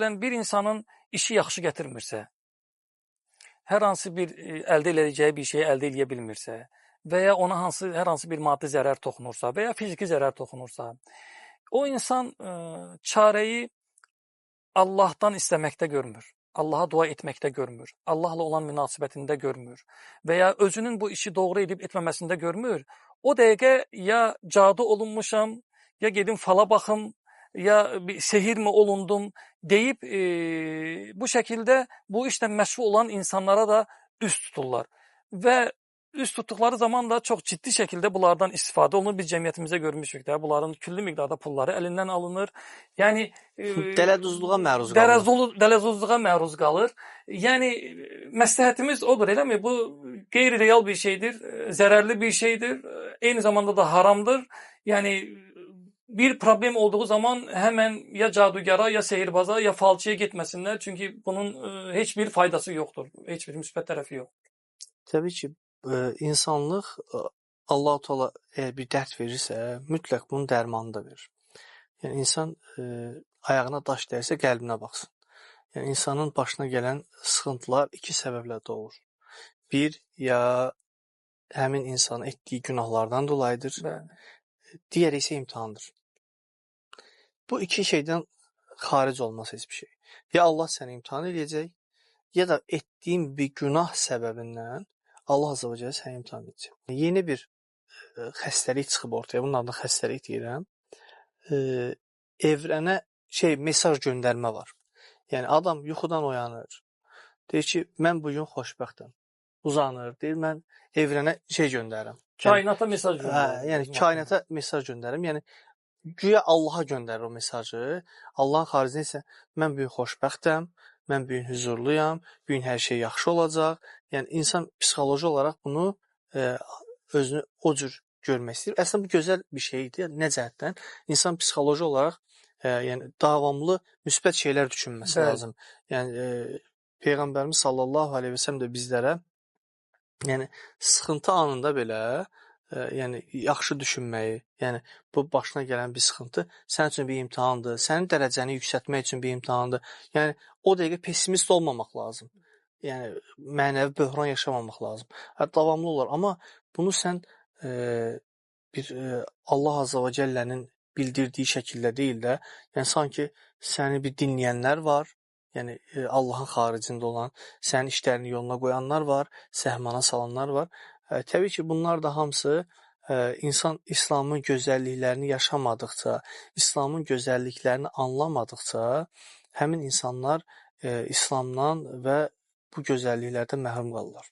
Bir insanın işi yaxşı gətirmirsə, hər hansı bir əldə edəcəyi bir şeyi əldə edə bilmirsə və ya ona hər hansı bir maddi zərər toxunursa və ya fiziki zərər toxunursa, o insan çarəyi Allahdan istəməkdə görmür. Allaha dua etməkdə görmür. Allahla olan münasibətində görmür. Və ya özünün bu işi doğru edib etməməsində görmür. O dəqiqə ya cadu olunmuşam, ya gedim fala baxım, ya bir sehir mi olundum deyib bu şəkildə bu işlə məşğul olan insanlara da üst tuturlar. Və üst tutduqları zaman da çox ciddi şəkildə bunlardan istifadə olunur. Biz cəmiyyətimizdə görmüşük də, bunların küllü miqdarda pulları əlindən alınır. Yəni dələduzluğa məruz qalır. Dələduzluğa məruz qalır. Yəni məsləhətimiz odur, eləmi? Bu qeyri-real bir şeydir, zərərli bir şeydir, eyni zamanda da haramdır. Yəni bir problem olduğu zaman həmən ya cadugara, ya sehirbaza, ya falçıya getməsinlər. Çünki bunun heç bir faydası yoxdur, heç bir müsbət tərəfi yoxdur. Təbii ki, insanlıq Allah-u Teala əgər bir dərd verirsə, mütləq bunun dərmanını da verir. Yəni insan ayağına daş dəyirsə qəlbinə baxsın. Yəni insanın başına gələn sıxıntılar iki səbəblə doğur. Bir, ya həmin insanın etdiyi günahlardan dolayıdır. Digəri isə imtahandır. Bu iki şeydən xaric olmaz heç bir şey. Ya Allah səni imtahan edəcək, ya da etdiyin bir günah səbəbindən Allah Azza və Cəllə səni imtahan edəcək. Yeni bir xəstəlik çıxıb ortaya. Bunun adını xəstəlik deyirəm. Evrənə mesaj göndərmə var. Yəni adam yuxudan oyanır. Deyir ki, mən bu gün xoşbəxtəm. Uzanır, deyir mən evrənə göndərirəm. Kainata mesaj göndərir. Yəni kainata mesaj göndərirəm. Yəni güya Allaha göndərir o mesajı. Allahın xaricində isə mən bu gün xoşbəxtəm, mən bu gün huzurluyam, bu gün hər şey yaxşı olacaq. Yəni insan psixoloji olaraq bunu özünü o cür görmək istəyir. Əslində bu gözəl bir şeydir. Nə cəhətdən? İnsan psixoloji olaraq yəni davamlı müsbət şeylər düşünməsi lazım. Yəni Peyğəmbərimiz sallallahu əleyhi və səlləm də bizlərə yəni sıxıntı anında belə yəni yaxşı düşünməyi, yəni bu başına gələn bir sıxıntı sənin üçün bir imtahandır, sənin dərəcəni yüksəltmək üçün bir imtahandır. Yəni o dəqiqə pessimist olmamaq lazım. Yəni mənəvi böhran yaşamamaq lazım. Davamlı olar, amma bunu sən bir Allah Azza və Cəllənin bildirdiyi şəkildə deyil də, yəni sanki səni bir dinləyənlər var, yəni Allahın xaricində olan, sənin işlərini yoluna qoyanlar var, səhmana salanlar var. Təbii ki, bunlar da hamısı insan İslamın gözəlliklərini yaşamadıqca, İslamın gözəlliklərini anlamadıqca həmin insanlar İslamdan və bu gözəlliklərdən məhrum qalırlar.